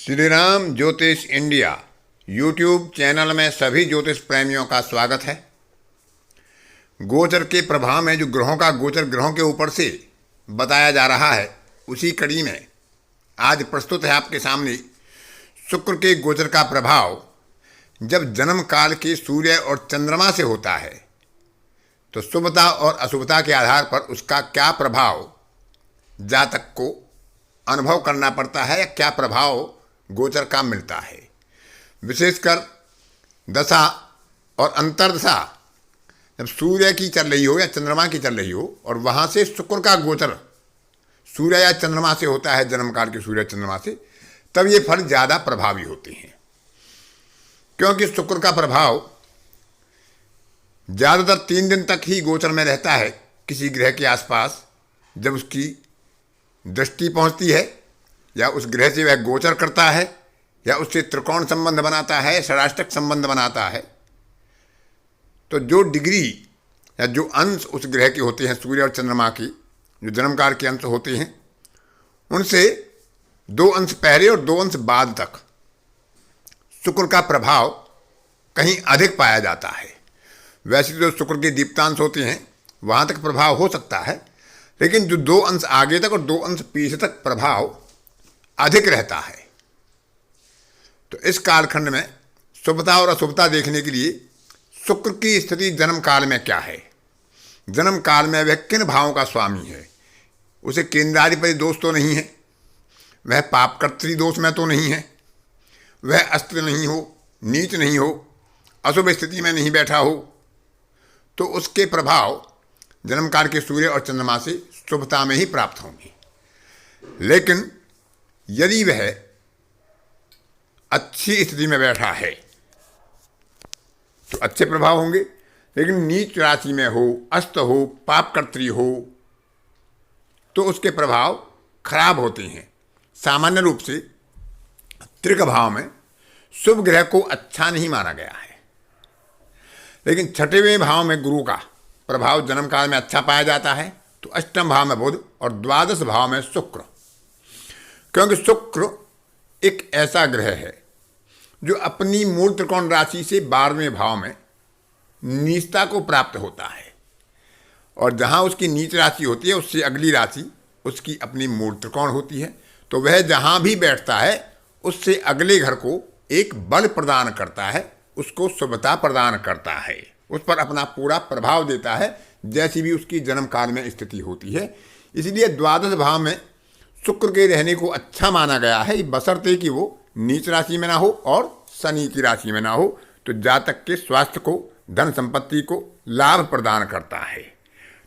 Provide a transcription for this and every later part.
श्री राम ज्योतिष India YouTube channel में सभी ज्योतिष प्रेमियों का स्वागत है। गोचर के प्रभाव में जो ग्रहों का गोचर ग्रहों के ऊपर से बताया जा रहा है, उसी कड़ी में आज प्रस्तुत है आपके सामने शुक्र के गोचर का प्रभाव जब जन्म काल के सूर्य और चंद्रमा से होता है तो शुभता और अशुभता के आधार पर उसका क्या प्रभाव जातक को अनुभव करना पड़ता है या क्या प्रभाव गोचर का मिलता है। विशेषकर दशा और अंतर्दशा जब सूर्य की चल रही हो या चंद्रमा की चल रही हो और वहाँ से शुक्र का गोचर सूर्य या चंद्रमा से होता है, जन्म काल के सूर्य चंद्रमा से, तब ये फल ज़्यादा प्रभावी होते हैं। क्योंकि शुक्र का प्रभाव ज़्यादातर 3 दिन तक ही गोचर में रहता है किसी ग्रह के आसपास। जब उसकी दृष्टि पहुंचती है या उस ग्रह से वह गोचर करता है या उससे त्रिकोण संबंध बनाता है, षडाष्टक संबंध बनाता है, तो जो डिग्री या जो अंश उस ग्रह के होते हैं, सूर्य और चंद्रमा की जो जन्मकाल के अंश होते हैं, उनसे 2 अंश पहले और 2 अंश बाद तक शुक्र का प्रभाव कहीं अधिक पाया जाता है। वैसे जो शुक्र के दीप्तांश होते हैं वहाँ तक प्रभाव हो सकता है, लेकिन जो 2 अंश आगे तक और 2 अंश पीछे तक प्रभाव अधिक रहता है। तो इस कालखंड में शुभता और अशुभता देखने के लिए शुक्र की स्थिति जन्म काल में क्या है, जन्म काल में वह किन भावों का स्वामी है, उसे केंद्राधिपति दोष तो नहीं है, वह पापकर्त्री दोष में तो नहीं है, वह अस्त्र नहीं हो, नीच नहीं हो, अशुभ स्थिति में नहीं बैठा हो, तो उसके प्रभाव जन्मकाल के सूर्य और चंद्रमा से शुभता में ही प्राप्त होंगे। लेकिन यदि वह अच्छी स्थिति में बैठा है तो अच्छे प्रभाव होंगे, लेकिन नीच राशि में हो, अस्त हो, पापकर्त्री हो, तो उसके प्रभाव खराब होते हैं। सामान्य रूप से त्रिक भाव में शुभ ग्रह को अच्छा नहीं माना गया है, लेकिन 6वें भाव में गुरु का प्रभाव जन्म काल में अच्छा पाया जाता है, तो 8वें भाव में बुध और द्वादश भाव में शुक्र। क्योंकि शुक्र एक ऐसा ग्रह है जो अपनी मूल त्रिकोण राशि से 12वें भाव में नीचता को प्राप्त होता है, और जहाँ उसकी नीच राशि होती है उससे अगली राशि उसकी अपनी मूल त्रिकोण होती है, तो वह जहाँ भी बैठता है उससे अगले घर को एक बल प्रदान करता है, उसको शुभता प्रदान करता है, उस पर अपना पूरा प्रभाव देता है जैसी भी उसकी जन्म काल में स्थिति होती है। इसलिए द्वादश भाव में शुक्र के रहने को अच्छा माना गया है, बशर्ते कि वो नीच राशि में ना हो और शनि की राशि में ना हो, तो जातक के स्वास्थ्य को, धन संपत्ति को लाभ प्रदान करता है।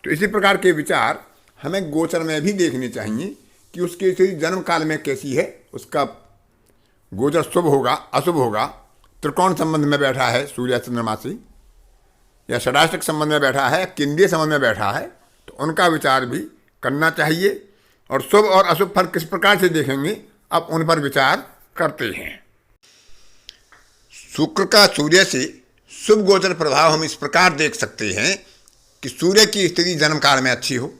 तो इसी प्रकार के विचार हमें गोचर में भी देखने चाहिए कि उसकी स्थिति जन्म काल में कैसी है, उसका गोचर शुभ होगा, अशुभ होगा, त्रिकोण संबंध में बैठा है सूर्य चंद्रमा से, या षडाष्टक संबंध में बैठा है, केंद्रीय संबंध में बैठा है, तो उनका विचार भी करना चाहिए। और शुभ और अशुभ फल किस प्रकार से देखेंगे, अब उन पर विचार करते हैं। शुक्र का सूर्य से शुभ गोचर प्रभाव हम इस प्रकार देख सकते हैं कि सूर्य की स्थिति जन्म काल में अच्छी हो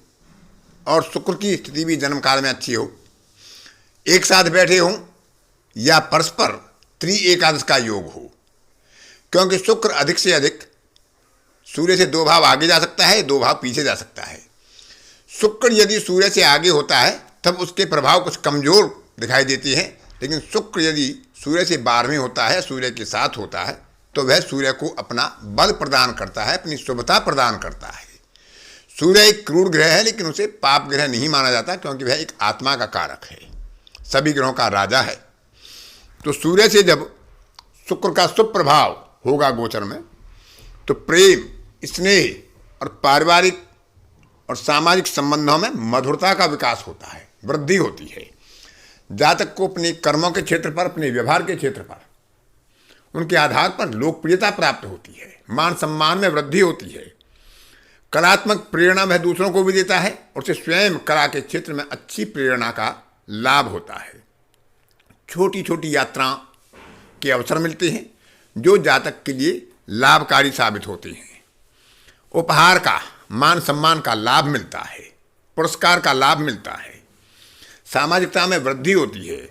और शुक्र की स्थिति भी जन्म काल में अच्छी हो, एक साथ बैठे हों या परस्पर त्रि एकादश का योग हो। क्योंकि शुक्र अधिक से अधिक सूर्य से 2 भाव आगे जा सकता है, 2 भाव पीछे जा सकता है। शुक्र यदि सूर्य से आगे होता है तब उसके प्रभाव कुछ कमजोर दिखाई देते हैं, लेकिन शुक्र यदि सूर्य से 12वें होता है, सूर्य के साथ होता है, तो वह सूर्य को अपना बल प्रदान करता है, अपनी शुभता प्रदान करता है। सूर्य एक क्रूर ग्रह है, लेकिन उसे पाप ग्रह नहीं माना जाता, क्योंकि वह एक आत्मा का कारक है, सभी ग्रहों का राजा है। तो सूर्य से जब शुक्र का शुभ प्रभाव होगा गोचर में, तो प्रेम, स्नेह और पारिवारिक और सामाजिक संबंधों में मधुरता का विकास होता है, वृद्धि होती है। जातक को अपने कर्मों के क्षेत्र पर, अपने व्यवहार के क्षेत्र पर, उनके आधार पर लोकप्रियता प्राप्त होती है, मान सम्मान में वृद्धि होती है, कलात्मक प्रेरणा वह दूसरों को भी देता है और उसे स्वयं कला के क्षेत्र में अच्छी प्रेरणा का लाभ होता है। छोटी छोटी यात्रा के अवसर मिलते हैं जो जातक के लिए लाभकारी साबित होते हैं। उपहार का, मान सम्मान का लाभ मिलता है, पुरस्कार का लाभ मिलता है, सामाजिकता में वृद्धि होती है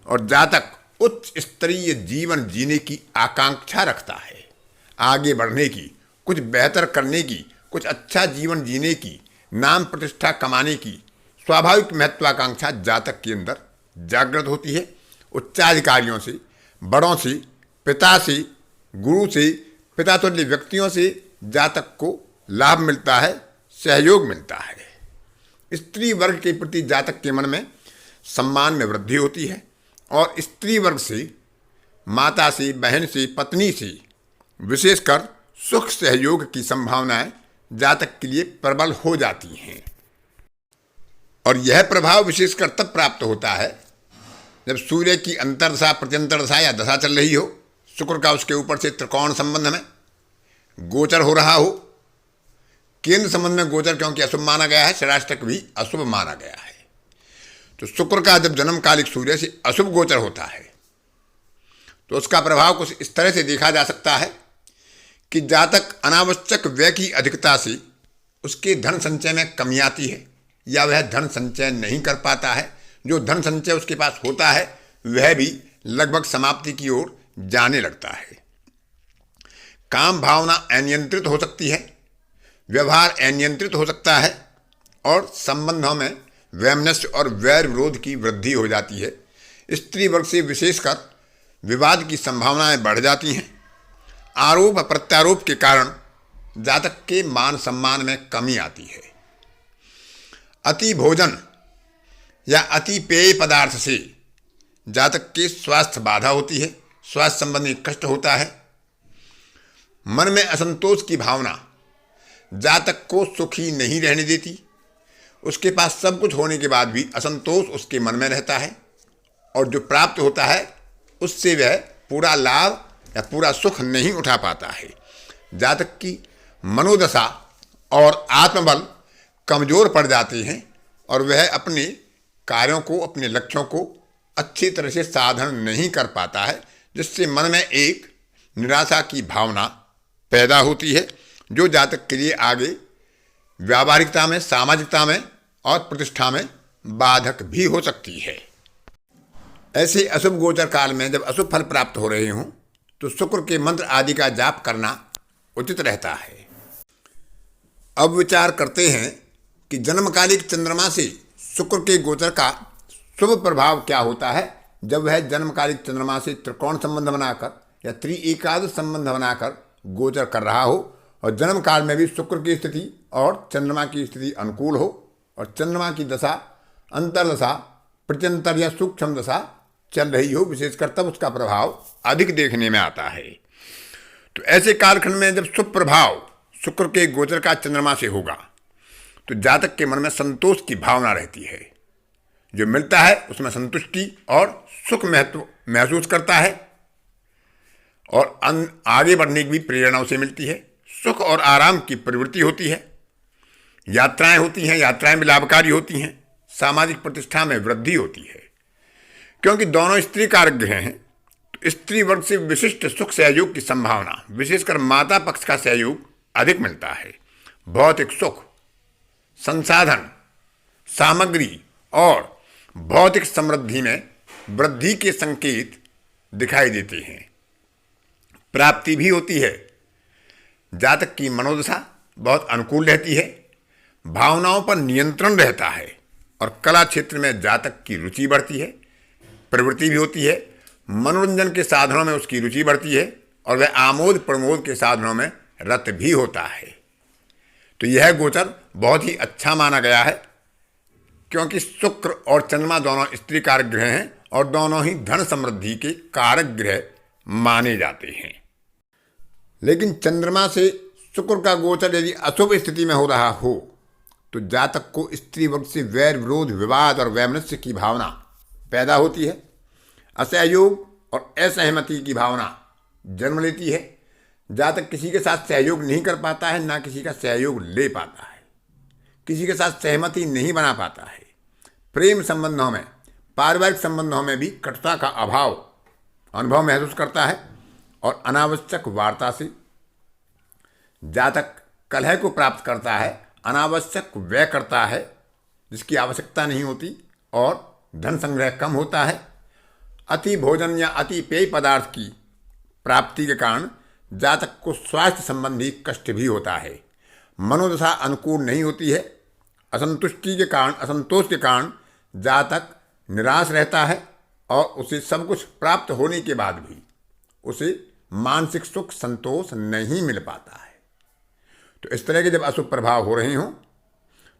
और जातक उच्च स्तरीय जीवन जीने की आकांक्षा रखता है, आगे बढ़ने की, कुछ बेहतर करने की, कुछ अच्छा जीवन जीने की, नाम प्रतिष्ठा कमाने की स्वाभाविक महत्वाकांक्षा जातक के अंदर जागृत होती है। उच्चाधिकारियों से, बड़ों से, पिता से, गुरु से, पिता तुल्य व्यक्तियों से जातक को लाभ मिलता है, सहयोग मिलता है। स्त्री वर्ग के प्रति जातक के मन में सम्मान में वृद्धि होती है और स्त्री वर्ग से, माता से, बहन से, पत्नी से विशेषकर सुख सहयोग की संभावनाएं जातक के लिए प्रबल हो जाती हैं। और यह प्रभाव विशेषकर तब प्राप्त होता है जब सूर्य की अंतर्दशा, प्रत्यंतर दशा या दशा चल रही हो, शुक्र का उसके ऊपर से त्रिकोण संबंध में गोचर हो रहा हो। केंद्र संबंध में गोचर क्योंकि अशुभ माना गया है, षडाष्टक भी अशुभ माना गया है। तो शुक्र का जब जन्मकालिक सूर्य से अशुभ गोचर होता है तो उसका प्रभाव कुछ इस तरह से देखा जा सकता है कि जातक अनावश्यक व्यय की अधिकता से उसके धन संचय में कमी आती है या वह धन संचय नहीं कर पाता है। जो धन संचय उसके पास होता है वह भी लगभग समाप्ति की ओर जाने लगता है। काम भावना अनियंत्रित हो सकती है, व्यवहार अनियंत्रित हो सकता है और संबंधों में वैमनस्य और वैर विरोध की वृद्धि हो जाती है। स्त्री वर्ग से विशेषकर विवाद की संभावनाएं बढ़ जाती हैं। आरोप प्रत्यारोप के कारण जातक के मान सम्मान में कमी आती है। अति भोजन या अति पेय पदार्थ से जातक के स्वास्थ्य बाधा होती है, स्वास्थ्य संबंधी कष्ट होता है। मन में असंतोष की भावना जातक को सुखी नहीं रहने देती। उसके पास सब कुछ होने के बाद भी असंतोष उसके मन में रहता है और जो प्राप्त होता है उससे वह पूरा लाभ या पूरा सुख नहीं उठा पाता है। जातक की मनोदशा और आत्मबल कमजोर पड़ जाते हैं और वह अपने कार्यों को, अपने लक्ष्यों को अच्छी तरह से साधन नहीं कर पाता है, जिससे मन में एक निराशा की भावना पैदा होती है जो जातक के लिए आगे व्यावहारिकता में, सामाजिकता में और प्रतिष्ठा में बाधक भी हो सकती है। ऐसे अशुभ गोचर काल में जब अशुभ फल प्राप्त हो रहे हों तो शुक्र के मंत्र आदि का जाप करना उचित रहता है। अब विचार करते हैं कि जन्मकालिक चंद्रमा से शुक्र के गोचर का शुभ प्रभाव क्या होता है जब वह जन्मकालिक चंद्रमा से त्रिकोण संबंध बनाकर या त्रिएकादश संबंध बनाकर गोचर कर रहा हो और जन्म काल में भी शुक्र की स्थिति और चंद्रमा की स्थिति अनुकूल हो और चंद्रमा की दशा, अंतर्दशा, प्रत्यंतर या सूक्ष्म दशा चल रही हो, विशेषकर तब उसका प्रभाव अधिक देखने में आता है। तो ऐसे कालखंड में जब शुभ प्रभाव शुक्र के गोचर का चंद्रमा से होगा तो जातक के मन में संतोष की भावना रहती है। जो मिलता है उसमें संतुष्टि और सुख महसूस करता है और आगे बढ़ने की भी प्रेरणा उसे मिलती है। सुख और आराम की प्रवृत्ति होती है। यात्राएं होती हैं, यात्राएं भी लाभकारी होती हैं। सामाजिक प्रतिष्ठा में वृद्धि होती है। क्योंकि दोनों स्त्री कारक ग्रह हैं तो स्त्री वर्ग से विशिष्ट सुख सहयोग की संभावना, विशेषकर माता पक्ष का सहयोग अधिक मिलता है। भौतिक सुख, संसाधन, सामग्री और भौतिक समृद्धि में वृद्धि के संकेत दिखाई देते हैं। प्राप्ति भी होती है। जातक की मनोदशा बहुत अनुकूल रहती है। भावनाओं पर नियंत्रण रहता है और कला क्षेत्र में जातक की रुचि बढ़ती है। प्रवृत्ति भी होती है। मनोरंजन के साधनों में उसकी रुचि बढ़ती है और वह आमोद प्रमोद के साधनों में रत भी होता है। तो यह गोचर बहुत ही अच्छा माना गया है क्योंकि शुक्र और चंद्रमा दोनों स्त्री कारक ग्रह हैं और दोनों ही धन समृद्धि के कारक ग्रह माने जाते हैं। लेकिन चंद्रमा से शुक्र का गोचर यदि अशुभ स्थिति में हो रहा हो तो जातक को स्त्री वर्ग से वैर विरोध, विवाद और वैमनस्य की भावना पैदा होती है। असहयोग और असहमति की भावना जन्म लेती है। जातक किसी के साथ सहयोग नहीं कर पाता है, ना किसी का सहयोग ले पाता है, किसी के साथ सहमति नहीं बना पाता है। प्रेम संबंधों में, पारिवारिक संबंधों में भी कटुता का अभाव अनुभव महसूस करता है और अनावश्यक वार्ता से जातक कलह को प्राप्त करता है, अनावश्यक व्यय करता है जिसकी आवश्यकता नहीं होती और धन संग्रह कम होता है अति भोजन या अति पेय पदार्थ की प्राप्ति के कारण जातक को स्वास्थ्य संबंधी कष्ट भी होता है। मनोदशा अनुकूल नहीं होती है। असंतोष के कारण जातक निराश रहता है और उसे सब कुछ प्राप्त होने के बाद भी उसे मानसिक सुख संतोष नहीं मिल पाता है। तो इस तरह के जब अशुभ प्रभाव हो रहे हों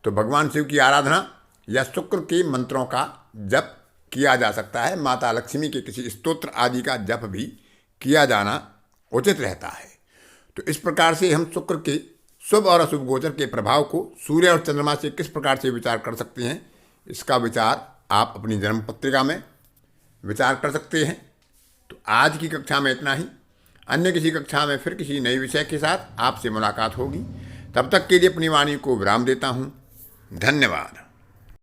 तो भगवान शिव की आराधना या शुक्र के मंत्रों का जप किया जा सकता है। माता लक्ष्मी के किसी स्तोत्र आदि का जप भी किया जाना उचित रहता है। तो इस प्रकार से हम शुक्र के शुभ और अशुभ गोचर के प्रभाव को सूर्य और चंद्रमा से किस प्रकार से विचार कर सकते हैं, इसका विचार आप अपनी जन्म पत्रिका में विचार कर सकते हैं। तो आज की कक्षा में इतना ही। अन्य किसी कक्षा में फिर किसी नए विषय के साथ आपसे मुलाकात होगी। तब तक के लिए अपनी वाणी को विराम देता हूँ। धन्यवाद।